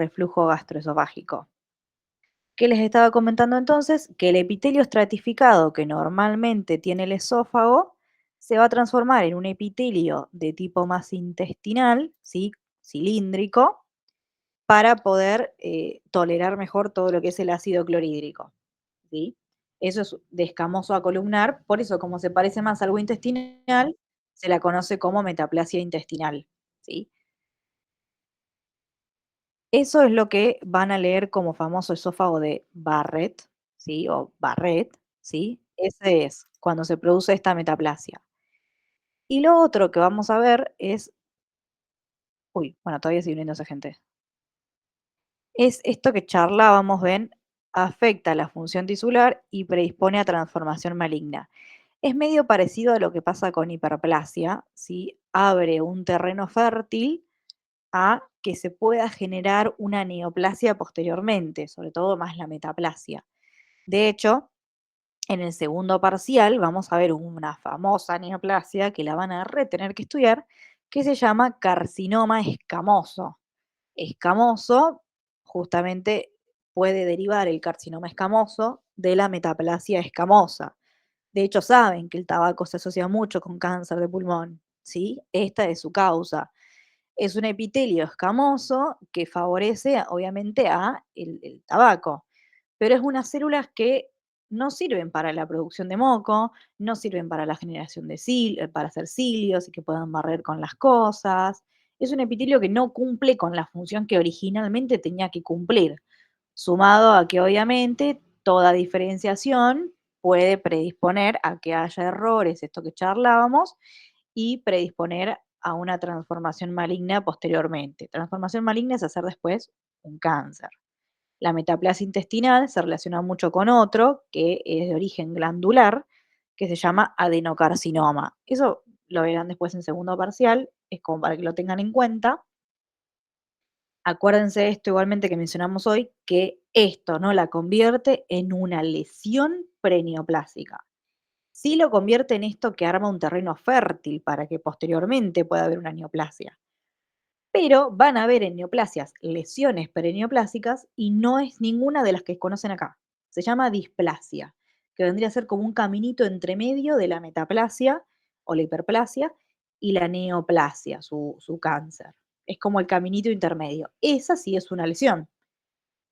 reflujo gastroesofágico. ¿Qué les estaba comentando entonces? Que el epitelio estratificado que normalmente tiene el esófago se va a transformar en un epitelio de tipo más intestinal, ¿sí? Cilíndrico, para poder tolerar mejor todo lo que es el ácido clorhídrico, ¿sí? Eso es de escamoso a columnar, por eso como se parece más a algo intestinal, se la conoce como metaplasia intestinal, ¿sí? Eso es lo que van a leer como famoso esófago de Barrett, ¿sí? O Barrett, ¿sí? Ese es cuando se produce esta metaplasia. Y lo otro que vamos a ver es, uy, bueno, todavía sigue uniéndose gente. Es esto que charlábamos, ven, afecta la función tisular y predispone a transformación maligna. Es medio parecido a lo que pasa con hiperplasia, ¿sí? Abre un terreno fértil a que se pueda generar una neoplasia posteriormente, sobre todo más la metaplasia. De hecho, en el segundo parcial vamos a ver una famosa neoplasia que la van a retener que estudiar, que se llama carcinoma escamoso. Escamoso, justamente puede derivar el carcinoma escamoso de la metaplasia escamosa. De hecho, saben que el tabaco se asocia mucho con cáncer de pulmón, ¿sí? Esta es su causa. Es un epitelio escamoso que favorece, obviamente, a el tabaco, pero es unas células que no sirven para la producción de moco, no sirven para la generación de para hacer cilios y que puedan barrer con las cosas. Es un epitelio que no cumple con la función que originalmente tenía que cumplir, sumado a que obviamente toda diferenciación puede predisponer a que haya errores, esto que charlábamos, y predisponer a una transformación maligna posteriormente. Transformación maligna es hacer después un cáncer. La metaplasia intestinal se relaciona mucho con otro que es de origen glandular, que se llama adenocarcinoma. Eso lo verán después en segundo parcial, es como para que lo tengan en cuenta. Acuérdense de esto igualmente que mencionamos hoy, que esto no la convierte en una lesión preneoplásica. Sí lo convierte en esto que arma un terreno fértil para que posteriormente pueda haber una neoplasia. Pero van a haber en neoplasias lesiones perineoplásicas y no es ninguna de las que conocen acá. Se llama displasia, que vendría a ser como un caminito entre medio de la metaplasia o la hiperplasia y la neoplasia, su cáncer. Es como el caminito intermedio. Esa sí es una lesión.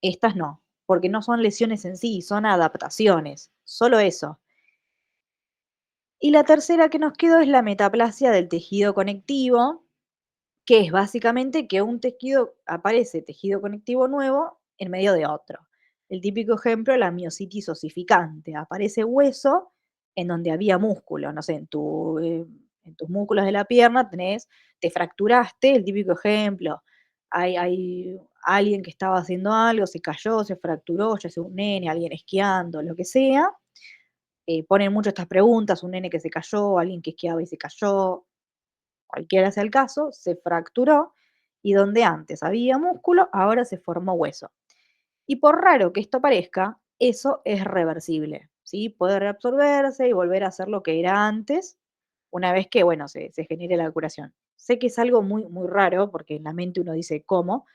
Estas no, porque no son lesiones en sí, son adaptaciones. Solo eso. Y la tercera que nos quedó es la metaplasia del tejido conectivo, que es básicamente que un tejido aparece tejido conectivo nuevo en medio de otro. El típico ejemplo, la miositis osificante. Aparece hueso en donde había músculo, no sé, en tus músculos de la pierna te fracturaste, el típico ejemplo. Hay alguien que estaba haciendo algo, se cayó, se fracturó, ya sea un nene, alguien esquiando, lo que sea. Ponen mucho estas preguntas, un nene que se cayó, alguien que esquiaba y se cayó, cualquiera sea el caso, se fracturó y donde antes había músculo, ahora se formó hueso. Y por raro que esto parezca, eso es reversible, ¿sí? Puede reabsorberse y volver a ser lo que era antes, una vez que, bueno, se genere la curación. Sé que es algo muy, muy raro, porque en la mente uno dice, ¿cómo?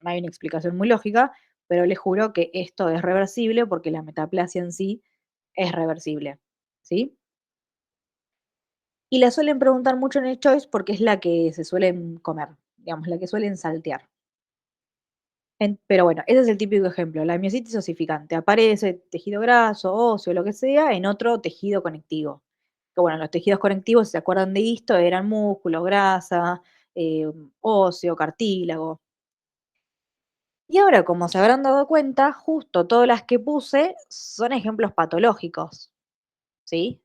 No hay una explicación muy lógica, pero les juro que esto es reversible porque la metaplasia en sí es reversible, ¿sí? Y la suelen preguntar mucho en el choice porque es la que se suelen comer, digamos, la que suelen saltear. Pero bueno, ese es el típico ejemplo. La miositis osificante aparece tejido graso, óseo, lo que sea, en otro tejido conectivo. Que bueno, los tejidos conectivos, si se acuerdan de esto, eran músculo, grasa, eh, óseo, cartílago. Y ahora, como se habrán dado cuenta, justo todas las que puse son ejemplos patológicos, ¿sí?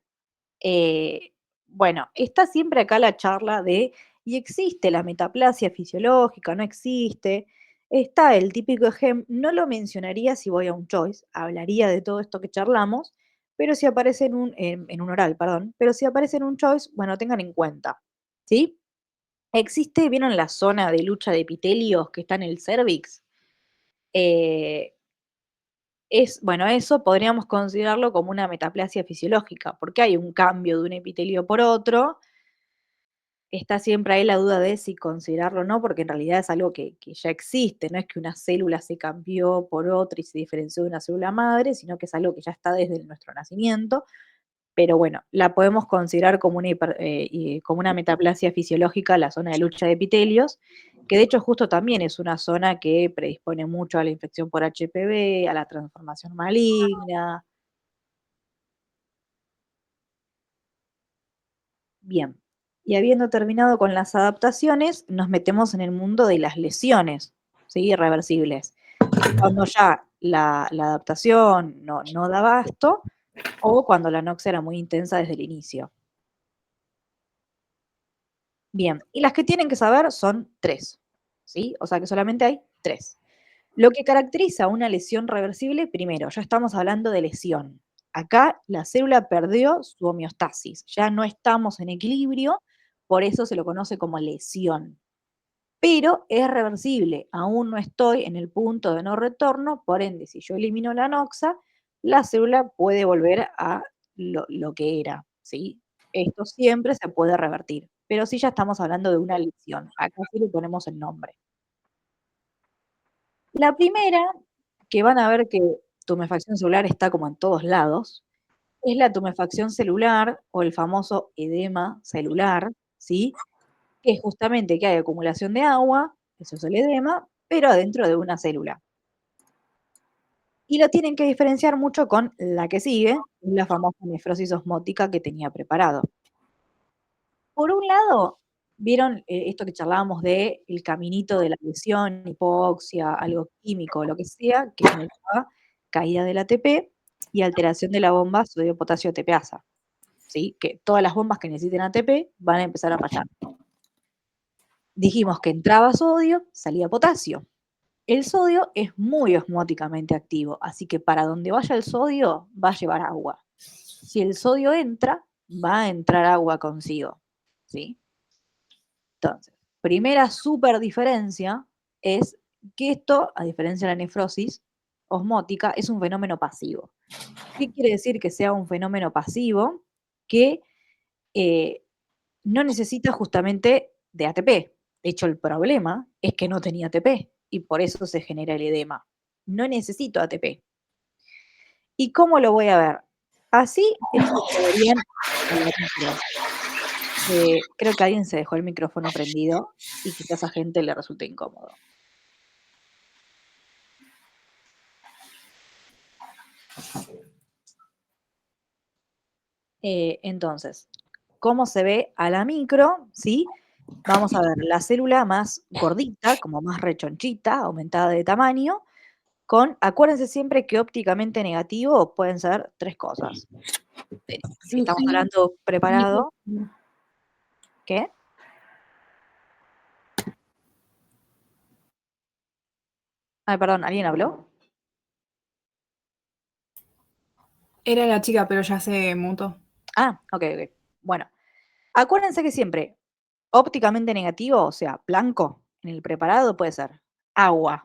Eh, bueno, está siempre acá la charla de, ¿y existe la metaplasia fisiológica? ¿No existe? Está el típico ejemplo, no lo mencionaría si voy a un choice, hablaría de todo esto que charlamos, pero si aparece en un oral, perdón, pero si aparece en un choice, bueno, tengan en cuenta, ¿sí? Existe, ¿vieron la zona de lucha de epitelios que está en el cervix? Eh, bueno, eso podríamos considerarlo como una metaplasia fisiológica, porque hay un cambio de un epitelio por otro, está siempre ahí la duda de si considerarlo o no, porque en realidad es algo que ya existe, no es que una célula se cambió por otra y se diferenció de una célula madre, sino que es algo que ya está desde nuestro nacimiento. Pero bueno, la podemos considerar como una, como una metaplasia fisiológica, la zona de lucha de epitelios, que de hecho justo también es una zona que predispone mucho a la infección por HPV, a la transformación maligna. Bien, y habiendo terminado con las adaptaciones, nos metemos en el mundo de las lesiones, ¿sí? Irreversibles. Cuando ya la adaptación no da abasto o cuando la anoxia era muy intensa desde el inicio. Bien, y las que tienen que saber son 3, ¿sí? O sea que solamente hay 3. Lo que caracteriza una lesión reversible, primero, ya estamos hablando de lesión. Acá la célula perdió su homeostasis, ya no estamos en equilibrio, por eso se lo conoce como lesión. Pero es reversible, aún no estoy en el punto de no retorno, por ende, si yo elimino la noxa, la célula puede volver a lo que era, ¿sí? Esto siempre se puede revertir, pero sí ya estamos hablando de una lesión, acá sí le ponemos el nombre. La primera, que van a ver que tumefacción celular está como en todos lados, es la tumefacción celular o el famoso edema celular, ¿sí? Que es justamente que hay acumulación de agua, eso es el edema, pero adentro de una célula. Y lo tienen que diferenciar mucho con la que sigue, la famosa nefrosis osmótica que tenía preparado. Por un lado, vieron esto que charlábamos de el caminito de la lesión, hipoxia, algo químico, lo que sea, que generaba caída del ATP y alteración de la bomba sodio-potasio ATPasa, ¿sí? Que todas las bombas que necesiten ATP van a empezar a fallar. Dijimos que entraba sodio, salía potasio. El sodio es muy osmóticamente activo, así que para donde vaya el sodio va a llevar agua. Si el sodio entra, va a entrar agua consigo, ¿sí? Entonces, primera súper diferencia es que esto, a diferencia de la nefrosis osmótica, es un fenómeno pasivo. ¿Qué quiere decir que sea un fenómeno pasivo? Que eh, no necesita justamente de ATP. De hecho, el problema es que no tenía ATP y por eso se genera el edema. No necesito ATP. ¿Y cómo lo voy a ver? Así es como lo verían a la micro. Creo que alguien se dejó el micrófono prendido y quizás a gente le resulte incómodo. Entonces, ¿cómo se ve a la micro? ¿Sí? Vamos a ver la célula más gordita, como más rechonchita, aumentada de tamaño, acuérdense siempre que ópticamente negativo pueden ser 3 cosas. Si estamos hablando preparado, ¿qué? Ay, perdón, ¿alguien habló? Era la chica, pero ya se mutó. Ah, okey, okey. Bueno, acuérdense que siempre ópticamente negativo, o sea, blanco, en el preparado puede ser agua,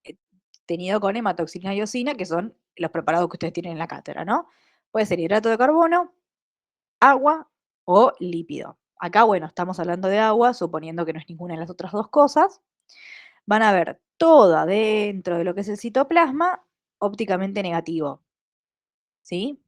eh, tenido con hematoxina y eosina, que son los preparados que ustedes tienen en la cátedra, ¿no? Puede ser hidrato de carbono, agua o lípido. Acá, bueno, estamos hablando de agua, suponiendo que no es ninguna de las otras 2 cosas. Van a ver todo adentro de lo que es el citoplasma ópticamente negativo, ¿sí?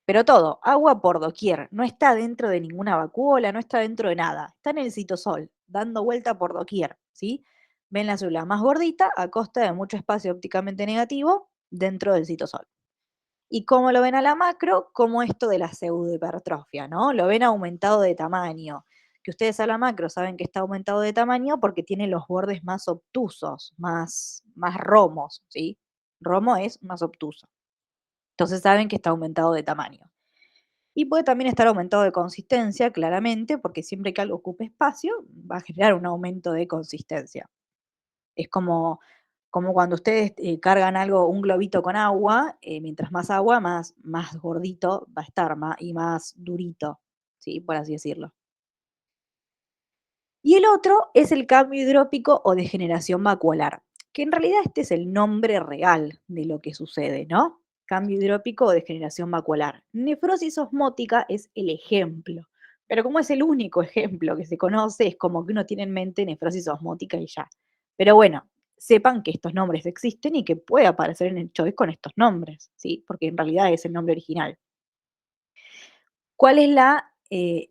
Pero todo, agua por doquier, no está dentro de ninguna vacuola, no está dentro de nada, está en el citosol, dando vuelta por doquier, ¿sí? Ven la célula más gordita a costa de mucho espacio ópticamente negativo dentro del citosol. ¿Y cómo lo ven a la macro? Como esto de la pseudohipertrofia, ¿no? Lo ven aumentado de tamaño. Que ustedes a la macro saben que está aumentado de tamaño porque tiene los bordes más obtusos, más romos, ¿sí? Romo es más obtuso. Entonces saben que está aumentado de tamaño. Y puede también estar aumentado de consistencia, claramente, porque siempre que algo ocupe espacio, va a generar un aumento de consistencia. Es como cuando ustedes cargan algo, un globito con agua, mientras más agua, más gordito va a estar y más durito, ¿sí? Por así decirlo. Y el otro es el cambio hidrópico o degeneración vacuolar, que en realidad este es el nombre real de lo que sucede, ¿no? Cambio hidrópico o degeneración vacuolar. Nefrosis osmótica es el ejemplo, Pero como es el único ejemplo que se conoce, es como que uno tiene en mente nefrosis osmótica y ya. Pero bueno, sepan que estos nombres existen y que puede aparecer en el choice con estos nombres, ¿sí? Porque en realidad es el nombre original. ¿Cuál es la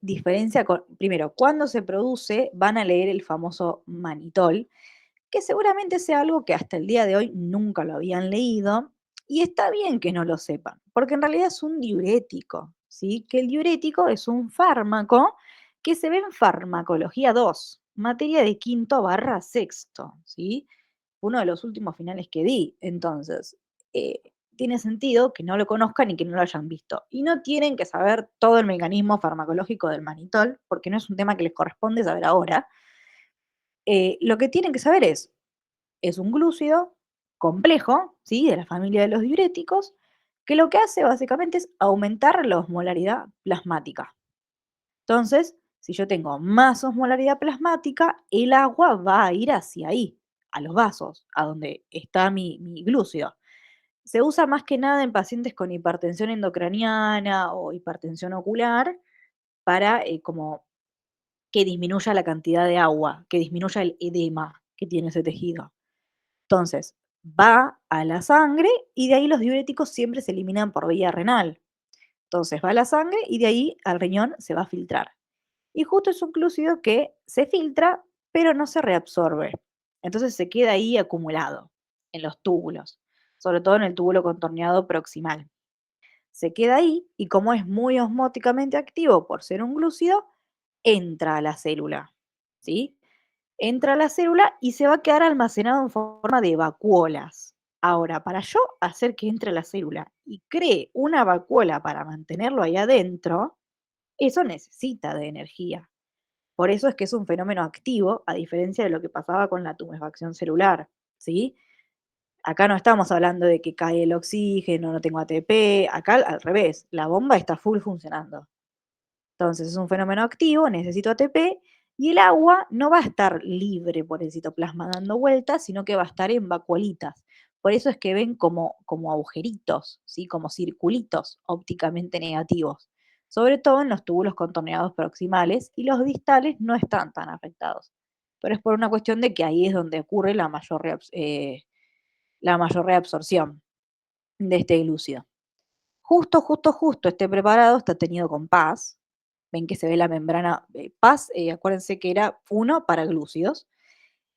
diferencia con, primero, cuando se produce, van a leer el famoso manitol, que seguramente sea algo que hasta el día de hoy nunca lo habían leído, y está bien que no lo sepan, porque en realidad es un diurético, ¿sí? Que el diurético es un fármaco que se ve en farmacología 2, materia de quinto barra sexto, ¿sí? Uno de los últimos finales que di. Entonces, eh, tiene sentido que no lo conozcan y que no lo hayan visto. Y no tienen que saber todo el mecanismo farmacológico del manitol, porque no es un tema que les corresponde saber ahora. Lo que tienen que saber es un glúcido complejo, ¿sí? De la familia de los diuréticos, que lo que hace básicamente es aumentar la osmolaridad plasmática. Entonces, si yo tengo más osmolaridad plasmática, el agua va a ir hacia ahí, a los vasos, a donde está mi glúcido. Se usa más que nada en pacientes con hipertensión endocraniana o hipertensión ocular para como que disminuya la cantidad de agua, que disminuya el edema que tiene ese tejido. Entonces, va a la sangre y de ahí los diuréticos siempre se eliminan por vía renal. Entonces va a la sangre y de ahí al riñón se va a filtrar. Y justo es un glúcido que se filtra, pero no se reabsorbe. Entonces se queda ahí acumulado en los túbulos, sobre todo en el túbulo contorneado proximal. Se queda ahí y como es muy osmóticamente activo por ser un glúcido, entra a la célula, ¿sí? Entra a la célula y se va a quedar almacenado en forma de vacuolas. Ahora, para yo hacer que entre a la célula y cree una vacuola para mantenerlo ahí adentro, eso necesita de energía. Por eso es que es un fenómeno activo, a diferencia de lo que pasaba con la tumefacción celular, ¿sí? Acá no estamos hablando de que cae el oxígeno, no tengo ATP, acá al revés, la bomba está full funcionando. Entonces es un fenómeno activo, necesito ATP, y el agua no va a estar libre por el citoplasma dando vueltas, sino que va a estar en vacuolitas. Por eso es que ven como agujeritos, ¿sí? Como circulitos ópticamente negativos, sobre todo en los túbulos contorneados proximales, y los distales no están tan afectados. Pero es por una cuestión de que ahí es donde ocurre la mayor reabsorción de este glúcido. Justo, este preparado está teñido con paz. Ven que se ve la membrana paz, acuérdense que era uno para glúcidos.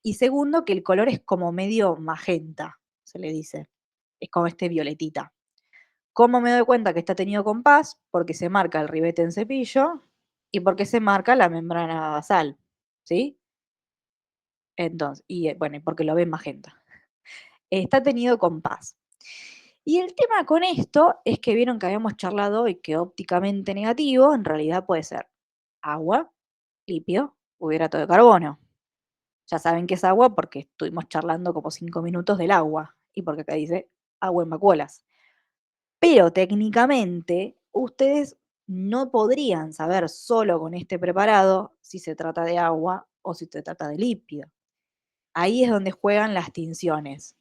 Y segundo, que el color es como medio magenta, se le dice. Es como este violetita. ¿Cómo me doy cuenta que está teñido con paz? Porque se marca el ribete en cepillo y porque se marca la membrana basal, ¿sí? Entonces, y bueno, y porque lo ven magenta. Está teñido con paz. Y el tema con esto es que vieron que habíamos charlado y que ópticamente negativo en realidad puede ser agua, lípido o hidrato de carbono. Ya saben que es agua porque estuvimos charlando como 5 minutos del agua y porque acá dice agua en vacuolas. Pero técnicamente ustedes no podrían saber solo con este preparado si se trata de agua o si se trata de lípido. Ahí es donde juegan las tinciones.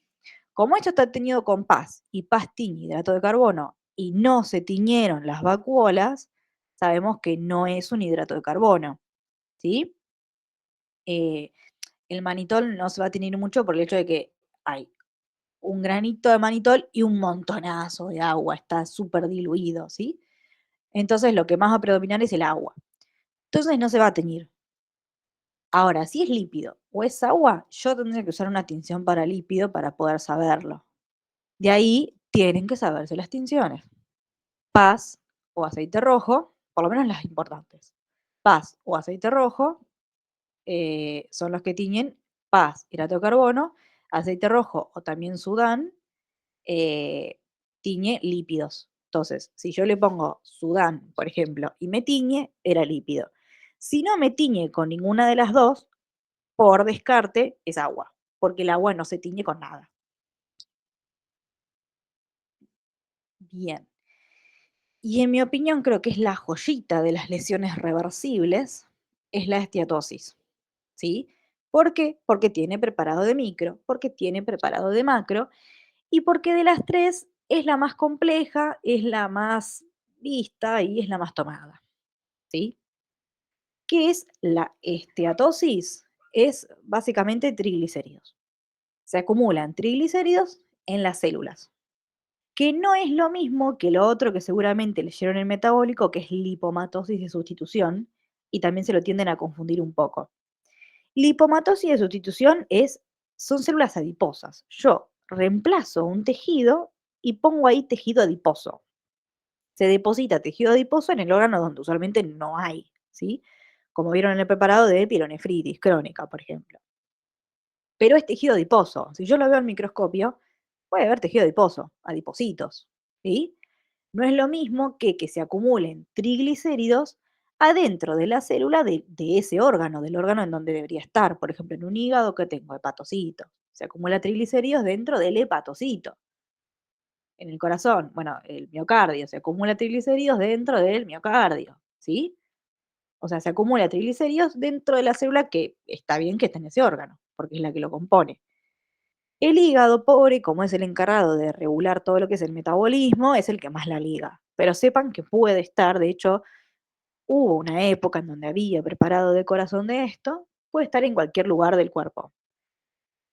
Como esto está teñido con paz y paz tiñe hidrato de carbono y no se tiñeron las vacuolas, sabemos que no es un hidrato de carbono, ¿sí? Eh, el manitol no se va a teñir mucho por el hecho de que hay un granito de manitol y un montonazo de agua, está súper diluido, ¿sí? Entonces lo que más va a predominar es el agua. Entonces no se va a teñir. Ahora, si es lípido o es agua, yo tendría que usar una tinción para lípido para poder saberlo. De ahí tienen que saberse las tinciones. Paz o aceite rojo, por lo menos las importantes. Paz o aceite rojo son los que tiñen paz, hidrato de carbono, aceite rojo o también sudán tiñe lípidos. Entonces, si yo le pongo sudán, por ejemplo, y me tiñe, era lípido. Si no me tiñe con ninguna de las dos, por descarte, es agua, porque el agua no se tiñe con nada. Bien. Y en mi opinión, creo que es la joyita de las lesiones reversibles, es la esteatosis, ¿sí? ¿Por qué? Porque tiene preparado de micro, porque tiene preparado de macro, y porque de las tres es la más compleja, es la más vista y es la más tomada, ¿sí? ¿Qué es la esteatosis? Es básicamente triglicéridos. Se acumulan triglicéridos en las células, que no es lo mismo que lo otro que seguramente leyeron en el metabólico, que es lipomatosis de sustitución, y también se lo tienden a confundir un poco. Lipomatosis de sustitución son células adiposas. Yo reemplazo un tejido y pongo ahí tejido adiposo. Se deposita tejido adiposo en el órgano donde usualmente no hay, ¿sí? Como vieron en el preparado de pielonefritis crónica, por ejemplo. Pero es tejido adiposo. Si yo lo veo al microscopio, puede haber tejido adiposo, adipocitos, ¿sí? No es lo mismo que se acumulen triglicéridos adentro de la célula de ese órgano, del órgano en donde debería estar. Por ejemplo, en un hígado que tengo hepatocitos. Se acumula triglicéridos dentro del hepatocito. En el corazón, bueno, el miocardio, se acumula triglicéridos dentro del miocardio, ¿sí? O sea, se acumula triglicéridos dentro de la célula que está bien que esté en ese órgano, porque es la que lo compone. El hígado, pobre, como es el encargado de regular todo lo que es el metabolismo, es el que más la liga. Pero sepan que puede estar, de hecho, hubo una época en donde había preparado de corazón de esto, puede estar en cualquier lugar del cuerpo.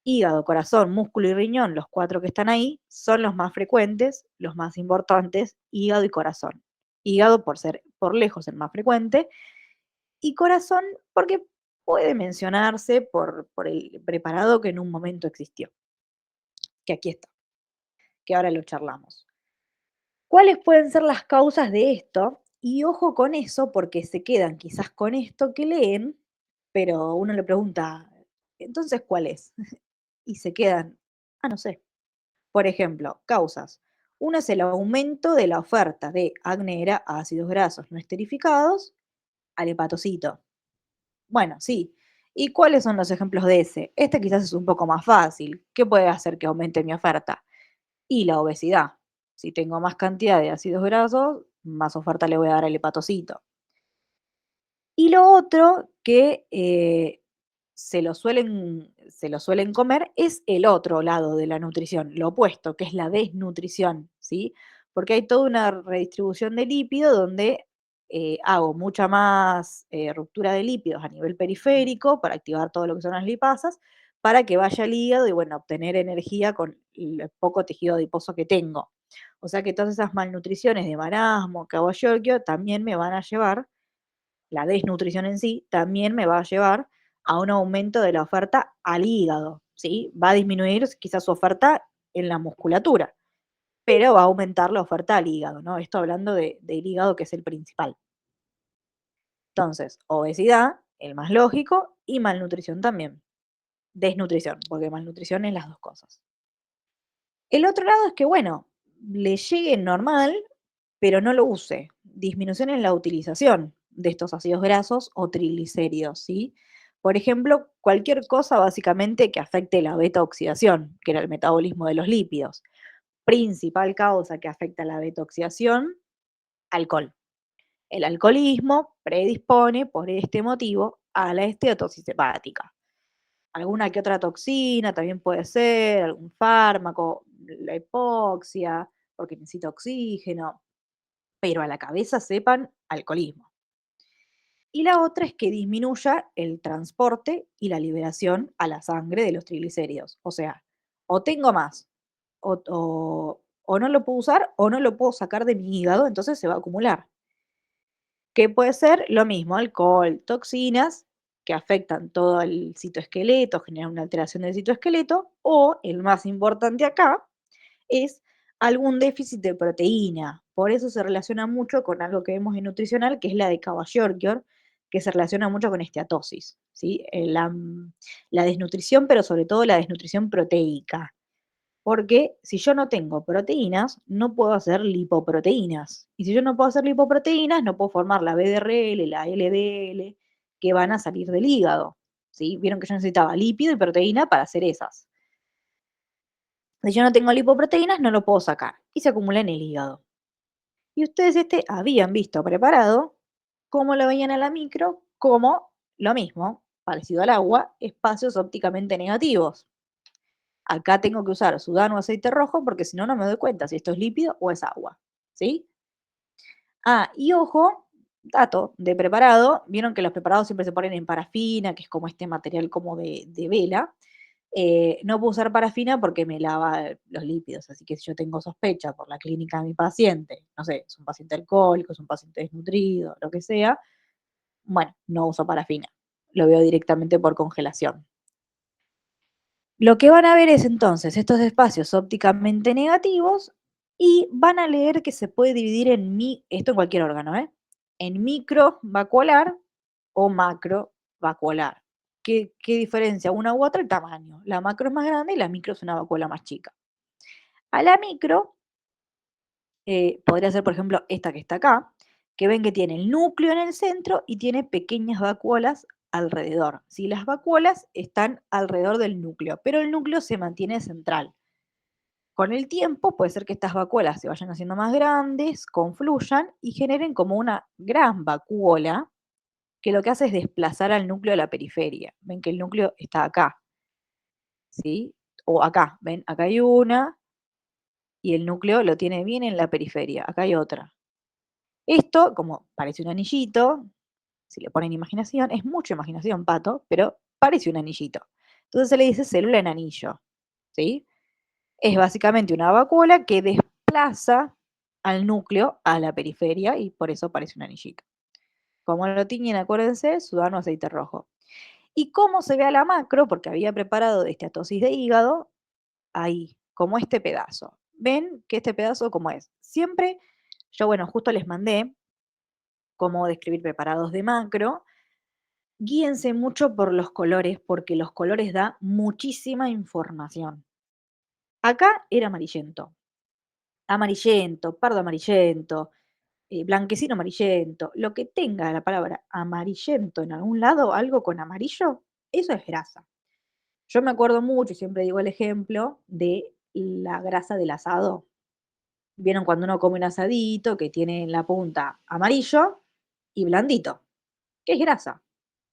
Hígado, corazón, músculo y riñón, los cuatro que están ahí, son los más frecuentes, los más importantes, hígado y corazón. Hígado por ser por lejos el más frecuente y corazón porque puede mencionarse por el preparado que en un momento existió, que aquí está, que ahora lo charlamos. ¿Cuáles pueden ser las causas de esto? Y ojo con eso, porque se quedan quizás con esto que leen, pero uno le pregunta, entonces, ¿cuál es? Y se quedan, no sé. Por ejemplo, causas. Una es el aumento de la oferta de agnera, ácidos grasos no esterificados, al hepatocito. Bueno, sí. ¿Y cuáles son los ejemplos de ese? Este quizás es un poco más fácil. ¿Qué puede hacer que aumente mi oferta? Y la obesidad. Si tengo más cantidad de ácidos grasos, más oferta le voy a dar al hepatocito. Y lo otro que se lo suelen comer es el otro lado de la nutrición, lo opuesto, que es la desnutrición, ¿sí? Porque hay toda una redistribución de lípido donde hago mucha más ruptura de lípidos a nivel periférico para activar todo lo que son las lipasas, para que vaya al hígado y, bueno, obtener energía con el poco tejido adiposo que tengo. O sea que todas esas malnutriciones de marasmo, caballo también me van a llevar la desnutrición en sí también me va a llevar a un aumento de la oferta al hígado, ¿sí? Va a disminuir quizás su oferta en la musculatura, pero va a aumentar la oferta al hígado, ¿no? Esto hablando del hígado, que es el principal. Entonces, obesidad, el más lógico, y malnutrición también. Desnutrición, porque malnutrición es las dos cosas. El otro lado es que, bueno, le llegue normal, pero no lo use. Disminución en la utilización de estos ácidos grasos o triglicéridos, ¿sí? Por ejemplo, cualquier cosa básicamente que afecte la beta oxidación, que era el metabolismo de los lípidos. Principal causa que afecta la beta oxidación, alcohol. El alcoholismo predispone por este motivo a la esteatosis hepática. Alguna que otra toxina también puede ser, algún fármaco, la hipoxia, porque necesita oxígeno, pero a la cabeza sepan alcoholismo. Y la otra es que disminuya el transporte y la liberación a la sangre de los triglicéridos. O sea, o tengo más, o no lo puedo usar, o no lo puedo sacar de mi hígado, entonces se va a acumular. Que puede ser lo mismo, alcohol, toxinas que afectan todo el citoesqueleto, generan una alteración del citoesqueleto, o el más importante acá es algún déficit de proteína. Por eso se relaciona mucho con algo que vemos en nutricional, que es la de Cavalier, que se relaciona mucho con esteatosis, ¿sí? La desnutrición, pero sobre todo la desnutrición proteica. Porque si yo no tengo proteínas, no puedo hacer lipoproteínas. Y si yo no puedo hacer lipoproteínas, no puedo formar la BDRL, la LDL, que van a salir del hígado. ¿Sí? Vieron que yo necesitaba lípido y proteína para hacer esas. Si yo no tengo lipoproteínas, no lo puedo sacar y se acumula en el hígado. Y ustedes habían visto preparado cómo lo veían a la micro, como lo mismo, parecido al agua, espacios ópticamente negativos. Acá tengo que usar sudano o aceite rojo porque si no, no me doy cuenta si esto es lípido o es agua. ¿Sí? Y ojo, dato de preparado, vieron que los preparados siempre se ponen en parafina, que es como este material como de vela. No puedo usar parafina porque me lava los lípidos, así que si yo tengo sospecha por la clínica de mi paciente, no sé, es un paciente alcohólico, es un paciente desnutrido, lo que sea, bueno, no uso parafina, lo veo directamente por congelación. Lo que van a ver es entonces estos espacios ópticamente negativos y van a leer que se puede dividir esto en cualquier órgano, en microvacuolar o macrovacuolar. ¿Qué diferencia una u otra? El tamaño. La macro es más grande y la micro es una vacuola más chica. A la micro, podría ser, por ejemplo, esta que está acá, que ven que tiene el núcleo en el centro y tiene pequeñas vacuolas alrededor. ¿Sí? Las vacuolas están alrededor del núcleo, pero el núcleo se mantiene central. Con el tiempo puede ser que estas vacuolas se vayan haciendo más grandes, confluyan y generen como una gran vacuola que lo que hace es desplazar al núcleo de la periferia. Ven que el núcleo está acá, ¿sí? O acá, ven, acá hay una y el núcleo lo tiene bien en la periferia, acá hay otra. Esto, como parece un anillito, si le ponen imaginación, es mucha imaginación, pato, pero parece un anillito. Entonces se le dice célula en anillo, ¿sí? Es básicamente una vacuola que desplaza al núcleo a la periferia y por eso parece un anillito. Como lo tiñen, acuérdense, sudano aceite rojo. ¿Y cómo se ve a la macro? Porque había preparado esteatosis de hígado, ahí, como este pedazo. ¿Ven que este pedazo cómo es? Siempre, yo bueno, justo les mandé cómo describir preparados de macro. Guíense mucho por los colores, porque los colores da muchísima información. Acá era amarillento, amarillento, pardo amarillento, blanquecino amarillento, lo que tenga la palabra amarillento en algún lado, algo con amarillo, eso es grasa. Yo me acuerdo mucho y siempre digo el ejemplo de la grasa del asado. ¿Vieron cuando uno come un asadito que tiene en la punta amarillo y blandito? ¿Qué es grasa?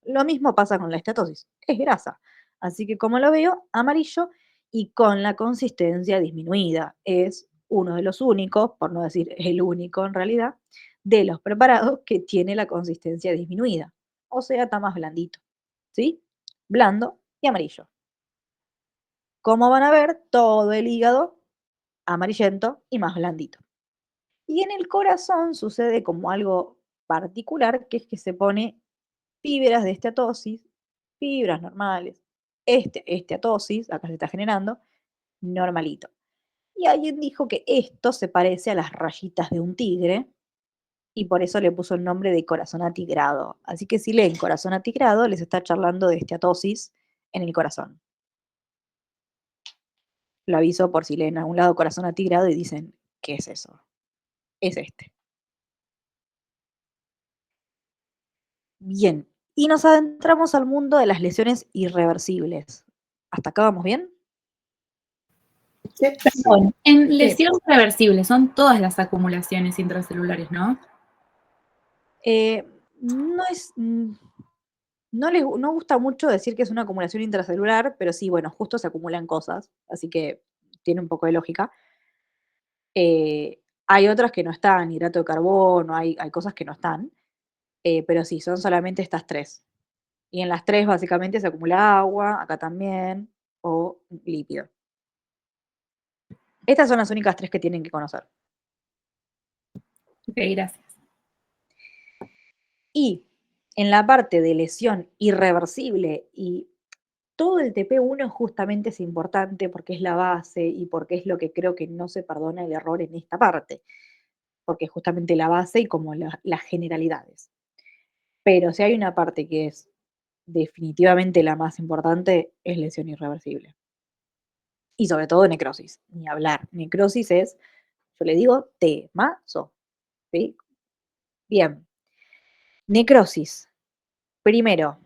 Lo mismo pasa con la estatosis, es grasa. Así que como lo veo, amarillo y con la consistencia disminuida. Es uno de los únicos, por no decir el único en realidad, de los preparados que tiene la consistencia disminuida. O sea, está más blandito. ¿Sí? Blando y amarillo. Como van a ver, todo el hígado amarillento y más blandito. Y en el corazón sucede como algo particular, que es que se pone fibras de esteatosis, fibras normales, esteatosis, acá se está generando, normalito. Y alguien dijo que esto se parece a las rayitas de un tigre y por eso le puso el nombre de corazón atigrado. Así que si leen corazón atigrado, les está charlando de esteatosis en el corazón. Lo aviso por si leen a un lado corazón atigrado y dicen, ¿qué es eso? Es este. Bien, y nos adentramos al mundo de las lesiones irreversibles. ¿Hasta acá vamos bien? Perdón, en Sí. lesión reversible son todas las acumulaciones intracelulares, ¿no? No es, no gusta mucho decir que es una acumulación intracelular, pero sí, bueno, justo se acumulan cosas, así que tiene un poco de lógica. Hay otras que no están, hidrato de carbono, hay cosas que no están, pero sí, son solamente estas tres. Y en las tres básicamente se acumula agua, acá también, o lípido. Estas son las únicas tres que tienen que conocer. Ok, gracias. Y en la parte de lesión irreversible y todo el TP1 justamente es importante porque es la base y porque es lo que creo que no se perdona el error en esta parte, porque es justamente la base y como las generalidades. Pero si hay una parte que es definitivamente la más importante, es lesión irreversible. Y sobre todo necrosis, ni hablar. Necrosis es, yo le digo, temazo. ¿Sí? Bien. Necrosis. Primero,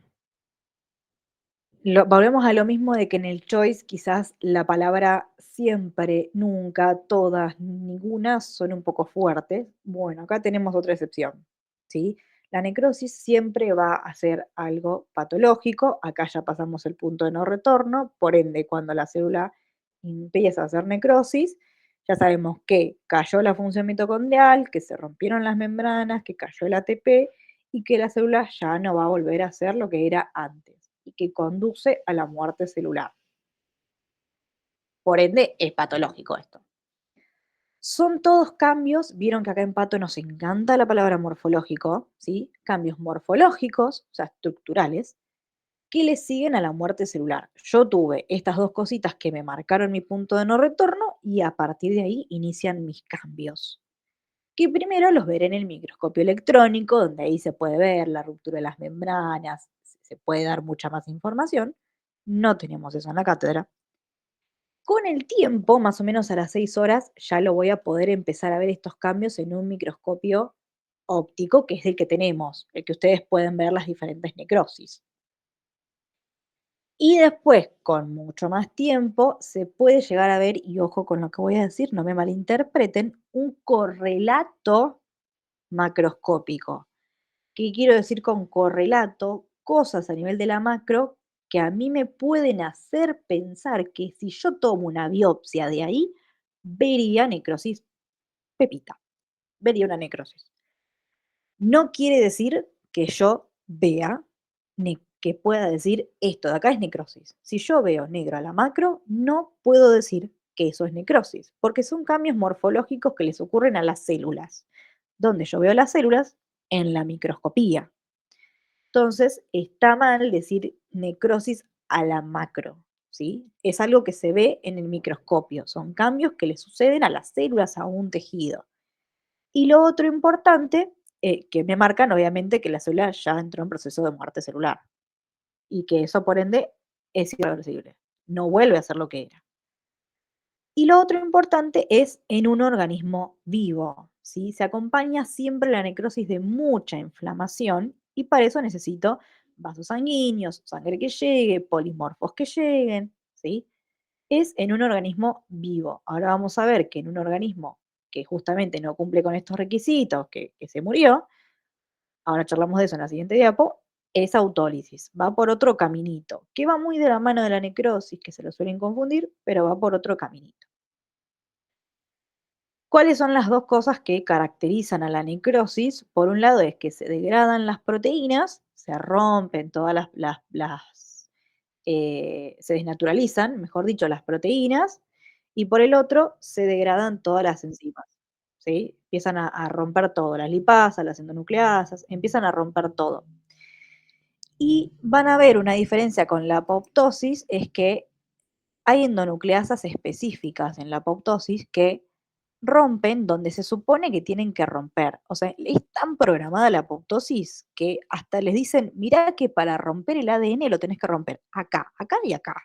volvemos a lo mismo de que en el choice quizás la palabra siempre, nunca, todas, ninguna son un poco fuertes. Bueno, acá tenemos otra excepción, ¿sí? La necrosis siempre va a ser algo patológico, acá ya pasamos el punto de no retorno, por ende, cuando la célula empieza a hacer necrosis, Ya sabemos que cayó la función mitocondrial, que se rompieron las membranas, que cayó el ATP y que la célula ya no va a volver a ser lo que era antes y que conduce a la muerte celular. Por ende, es patológico esto. Son todos cambios, vieron que acá en Pato nos encanta la palabra morfológico, ¿sí? Cambios morfológicos, o sea, estructurales, que le siguen a la muerte celular. Yo tuve estas dos cositas que me marcaron mi punto de no retorno y a partir de ahí inician mis cambios. Que primero los veré en el microscopio electrónico, donde ahí se puede ver la ruptura de las membranas, se puede dar mucha más información. No tenemos eso en la cátedra. Con el tiempo, más o menos a las 6 horas, ya lo voy a poder empezar a ver estos cambios en un microscopio óptico, que es el que tenemos, el que ustedes pueden ver las diferentes necrosis. Y después, con mucho más tiempo, se puede llegar a ver, y ojo con lo que voy a decir, no me malinterpreten, un correlato macroscópico. ¿Qué quiero decir con correlato? Cosas a nivel de la macro que a mí me pueden hacer pensar que si yo tomo una biopsia de ahí, vería necrosis pepita, vería una necrosis. No quiere decir que yo vea, ni que pueda decir esto de acá es necrosis. Si yo veo negro a la macro, no puedo decir que eso es necrosis, porque son cambios morfológicos que les ocurren a las células. Donde yo veo las células en la microscopía. Entonces, está mal decir necrosis a la macro, ¿sí? Es algo que se ve en el microscopio, son cambios que le suceden a las células, a un tejido. Y lo otro importante, que me marcan obviamente que la célula ya entró en proceso de muerte celular y que eso por ende es irreversible, no vuelve a ser lo que era. Y lo otro importante es en un organismo vivo, ¿sí? Se acompaña siempre la necrosis de mucha inflamación y para eso necesito vasos sanguíneos, sangre que llegue, polimorfos que lleguen, ¿sí? Es en un organismo vivo. Ahora vamos a ver que en un organismo que justamente no cumple con estos requisitos, que se murió, ahora charlamos de eso en la siguiente diapo, es autólisis, va por otro caminito, que va muy de la mano de la necrosis, que se lo suelen confundir, pero va por otro caminito. ¿Cuáles son las dos cosas que caracterizan a la necrosis? Por un lado es que se degradan las proteínas, se rompen todas se desnaturalizan, mejor dicho, las proteínas, y por el otro se degradan todas las enzimas, ¿sí? Empiezan a romper todo, las lipasas, las endonucleasas, empiezan a romper todo. Y van a ver una diferencia con la apoptosis, es que hay endonucleasas específicas en la apoptosis que rompen donde se supone que tienen que romper. O sea, es tan programada la apoptosis que hasta les dicen, mirá que para romper el ADN lo tenés que romper acá, acá y acá.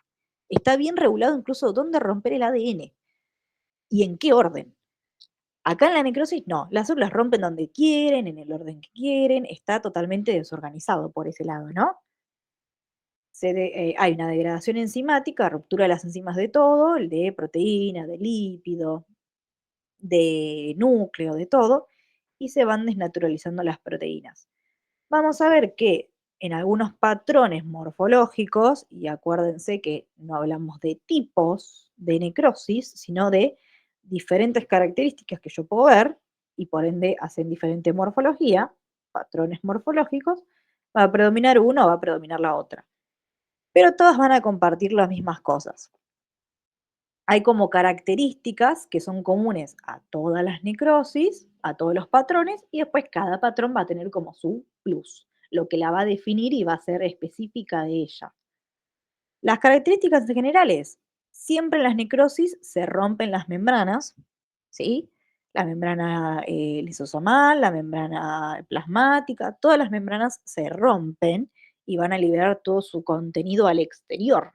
Está bien regulado incluso dónde romper el ADN y en qué orden. Acá en la necrosis no, las células rompen donde quieren, en el orden que quieren, está totalmente desorganizado por ese lado, ¿no? Hay una degradación enzimática, ruptura de las enzimas de todo, el de proteína, de lípido, de núcleo, de todo, y se van desnaturalizando las proteínas. Vamos a ver que en algunos patrones morfológicos, y acuérdense que no hablamos de tipos de necrosis, sino de diferentes características que yo puedo ver, y por ende hacen diferente morfología, patrones morfológicos, va a predominar una o va a predominar la otra. Pero todas van a compartir las mismas cosas. Hay como características que son comunes a todas las necrosis, a todos los patrones, y después cada patrón va a tener como su plus, lo que la va a definir y va a ser específica de ella. Las características generales, siempre en las necrosis se rompen las membranas, ¿sí? La membrana lisosomal, la membrana plasmática, todas las membranas se rompen y van a liberar todo su contenido al exterior.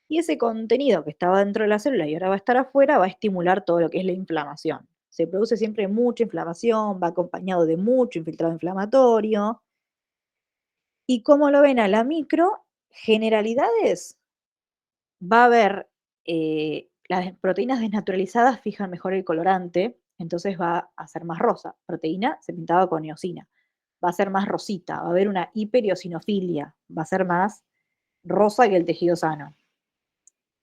Y ese contenido que estaba dentro de la célula y ahora va a estar afuera, va a estimular todo lo que es la inflamación. Se produce siempre mucha inflamación, va acompañado de mucho infiltrado inflamatorio. Y como lo ven a la micro, generalidades, va a haber las proteínas desnaturalizadas fijan mejor el colorante, entonces va a ser más rosa. Proteína se pintaba con eosina, va a ser más rosita, va a haber una hipereosinofilia, va a ser más rosa que el tejido sano.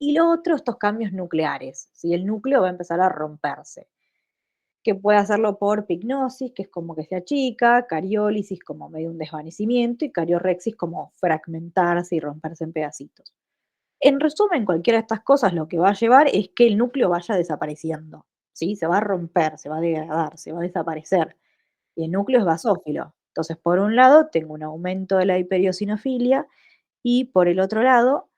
Y lo otro, estos cambios nucleares, ¿sí? El núcleo va a empezar a romperse, que puede hacerlo por pignosis, que es como que se achica, cariólisis como medio un desvanecimiento y cariorrexis como fragmentarse y romperse en pedacitos. En resumen, cualquiera de estas cosas lo que va a llevar es que el núcleo vaya desapareciendo, ¿sí? Se va a romper, se va a degradar, se va a desaparecer. Y el núcleo es basófilo. Entonces, por un lado, tengo un aumento de la hiperiossinofilia y por el otro lado,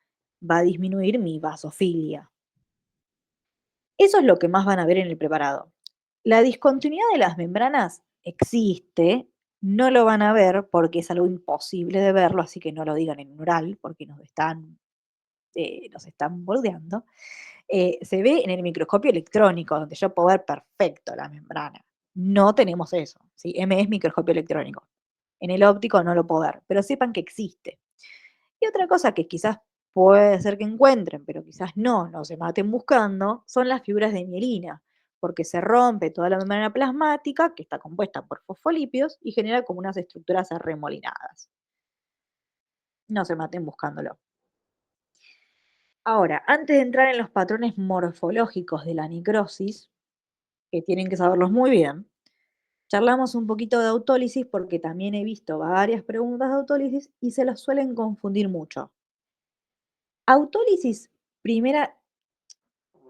va a disminuir mi vasofilia. Eso es lo que más van a ver en el preparado. La discontinuidad de las membranas existe, no lo van a ver porque es algo imposible de verlo, así que no lo digan en un oral porque nos están bordeando. Se ve en el microscopio electrónico, donde yo puedo ver perfecto la membrana. No tenemos eso, ¿sí? M es microscopio electrónico. En el óptico no lo puedo ver, pero sepan que existe. Y otra cosa que quizás puede ser que encuentren, pero quizás no se maten buscando, son las fibras de mielina, porque se rompe toda la membrana plasmática, que está compuesta por fosfolípidos, y genera como unas estructuras arremolinadas. No se maten buscándolo. Ahora, antes de entrar en los patrones morfológicos de la necrosis, que tienen que saberlos muy bien, charlamos un poquito de autólisis porque también he visto varias preguntas de autólisis y se los suelen confundir mucho. Autólisis, primera,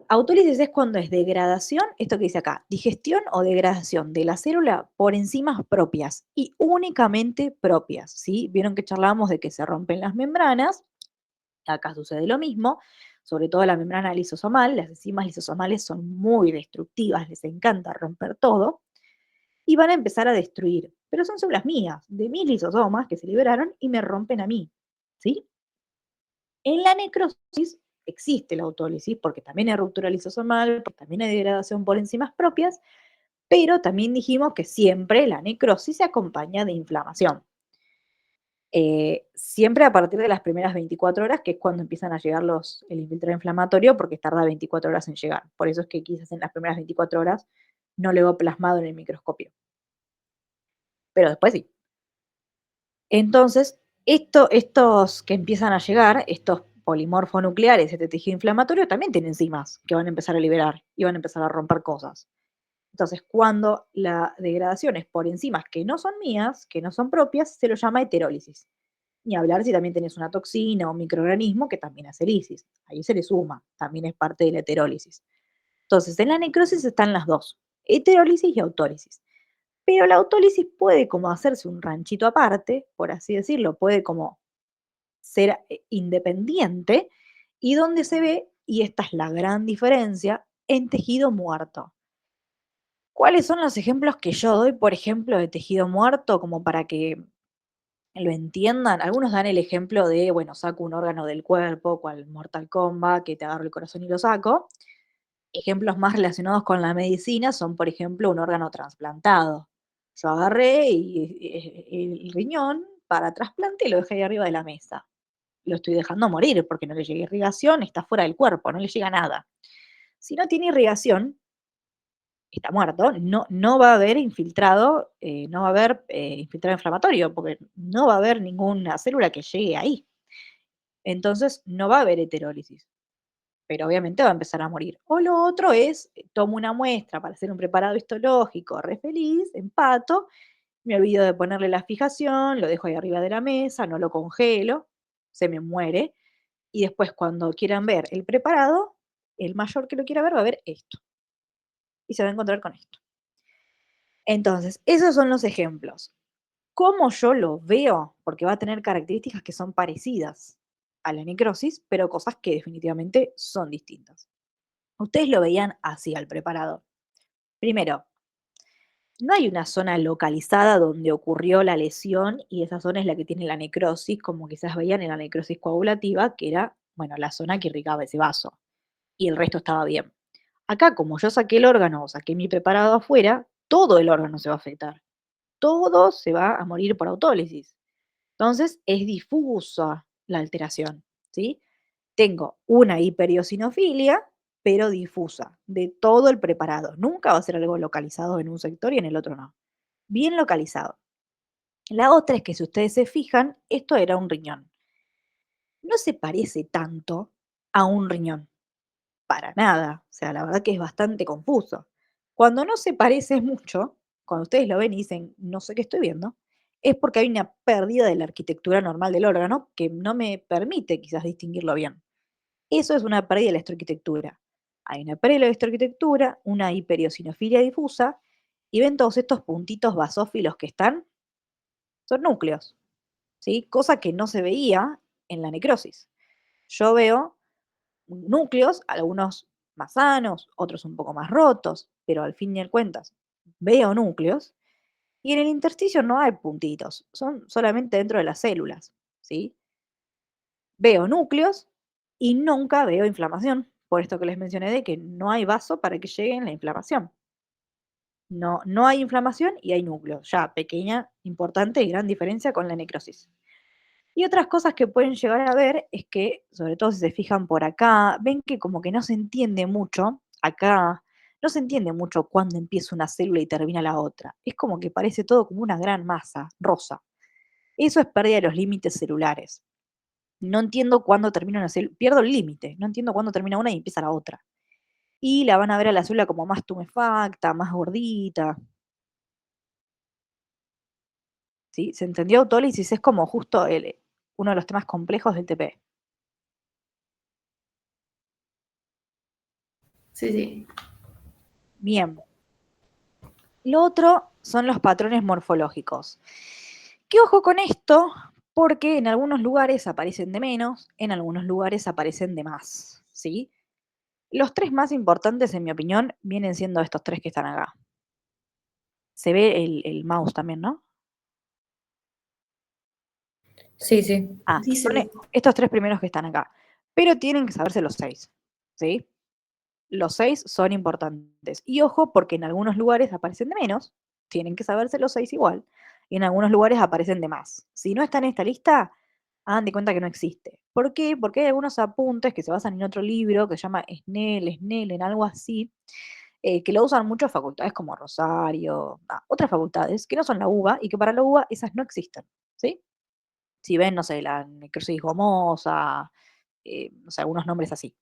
autólisis es cuando es degradación, esto que dice acá, digestión o degradación de la célula por enzimas propias y únicamente propias, ¿sí? Vieron que charlábamos de que se rompen las membranas, acá sucede lo mismo, sobre todo la membrana lisosomal, las enzimas lisosomales son muy destructivas, les encanta romper todo, y van a empezar a destruir, pero son células mías, de mis lisosomas que se liberaron y me rompen a mí, ¿sí? En la necrosis existe la autólisis, porque también hay ruptura lisosomal, porque también hay degradación por enzimas propias, pero también dijimos que siempre la necrosis se acompaña de inflamación. Siempre a partir de las primeras 24 horas, que es cuando empiezan a llegar el infiltrado inflamatorio, porque tarda 24 horas en llegar. Por eso es que quizás en las primeras 24 horas no lo veo plasmado en el microscopio, pero después sí. Entonces, estos que empiezan a llegar, estos polimorfonucleares, este tejido inflamatorio, también tienen enzimas que van a empezar a liberar y van a empezar a romper cosas. Entonces, cuando la degradación es por enzimas que no son mías, que no son propias, se lo llama heterólisis. Ni hablar si también tenés una toxina o un microorganismo que también hace lisis. Ahí se le suma, también es parte de la heterólisis. Entonces, en la necrosis están las dos, heterólisis y autólisis. Pero la autólisis puede como hacerse un ranchito aparte, por así decirlo, puede como ser independiente y donde se ve, y esta es la gran diferencia, en tejido muerto. ¿Cuáles son los ejemplos que yo doy, por ejemplo, de tejido muerto, como para que lo entiendan? Algunos dan el ejemplo de, bueno, saco un órgano del cuerpo, cual Mortal Kombat, que te agarro el corazón y lo saco. Ejemplos más relacionados con la medicina son, por ejemplo, un órgano trasplantado. Yo agarré el riñón para trasplante y lo dejé ahí arriba de la mesa. Lo estoy dejando morir porque no le llega irrigación, está fuera del cuerpo, no le llega nada. Si no tiene irrigación, está muerto, no va a haber infiltrado, no va a haber infiltrado inflamatorio, porque no va a haber ninguna célula que llegue ahí. Entonces, no va a haber heterólisis, pero obviamente va a empezar a morir. O lo otro es, tomo una muestra para hacer un preparado histológico, re feliz, empato, me olvido de ponerle la fijación, lo dejo ahí arriba de la mesa, no lo congelo, se me muere, y después cuando quieran ver el preparado, el mayor que lo quiera ver va a ver esto, y se va a encontrar con esto. Entonces, esos son los ejemplos. ¿Cómo yo lo veo? Porque va a tener características que son parecidas a la necrosis, pero cosas que definitivamente son distintas. Ustedes lo veían así al preparado. Primero, no hay una zona localizada donde ocurrió la lesión y esa zona es la que tiene la necrosis, como quizás veían en la necrosis coagulativa, que era, bueno, la zona que irrigaba ese vaso y el resto estaba bien. Acá, como yo saqué el órgano o saqué mi preparado afuera, todo el órgano se va a afectar. Todo se va a morir por autólisis. Entonces, es difusa la alteración, ¿sí? Tengo una hiperiossinofilia, pero difusa, de todo el preparado. Nunca va a ser algo localizado en un sector y en el otro no. Bien localizado. La otra es que si ustedes se fijan, esto era un riñón. No se parece tanto a un riñón. para nada. O sea, la verdad que es bastante confuso. Cuando no se parece mucho, cuando ustedes lo ven y dicen, no sé qué estoy viendo, es porque hay una pérdida de la arquitectura normal del órgano que no me permite quizás distinguirlo bien. Eso es una pérdida de la astroarquitectura. Hay una pérdida de la astroarquitectura, una hiperosinofilia difusa, y ven todos estos puntitos basófilos que están, son núcleos, ¿sí? Cosa que no se veía en la necrosis. Yo veo núcleos, algunos más sanos, otros un poco más rotos, pero al fin y al cuentas veo núcleos, y en el intersticio no hay puntitos, son solamente dentro de las células, ¿sí? Veo núcleos y nunca veo inflamación, por esto que les mencioné de que no hay vaso para que llegue la inflamación. No, no hay inflamación y hay núcleos, ya pequeña, importante y gran diferencia con la necrosis. Y otras cosas que pueden llegar a ver es que, sobre todo si se fijan por acá, ven que como que no se entiende mucho, acá, no se entiende mucho cuándo empieza una célula y termina la otra. Es como que parece todo como una gran masa rosa. Eso es pérdida de los límites celulares. No entiendo cuándo termina una célula, pierdo el límite, no entiendo cuándo termina una y empieza la otra. Y la van a ver a la célula como más tumefacta, más gordita, ¿sí? ¿Se entendió? Autólisis es como justo uno de los temas complejos del TP. Sí, sí. Bien. Lo otro son los patrones morfológicos. ¿Qué ojo con esto? Porque en algunos lugares aparecen de menos, en algunos lugares aparecen de más, ¿sí? Los tres más importantes, en mi opinión, vienen siendo estos tres que están acá. Se ve el mouse también, ¿no? Sí, sí. Ah, Sí, se son ve. estos tres primeros que están acá. Pero tienen que saberse los seis, ¿sí? Los seis son importantes. Y ojo, porque en algunos lugares aparecen de menos, tienen que saberse los seis igual. Y en algunos lugares aparecen de más. Si no está en esta lista, hagan de cuenta que no existe. ¿Por qué? Porque hay algunos apuntes que se basan en otro libro que se llama Snell, en algo así, que lo usan muchas facultades como Rosario, otras facultades que no son la UBA y que para la UBA esas no existen, ¿sí? Si ven, no sé, la necrosis gomosa, no sé, algunos nombres así.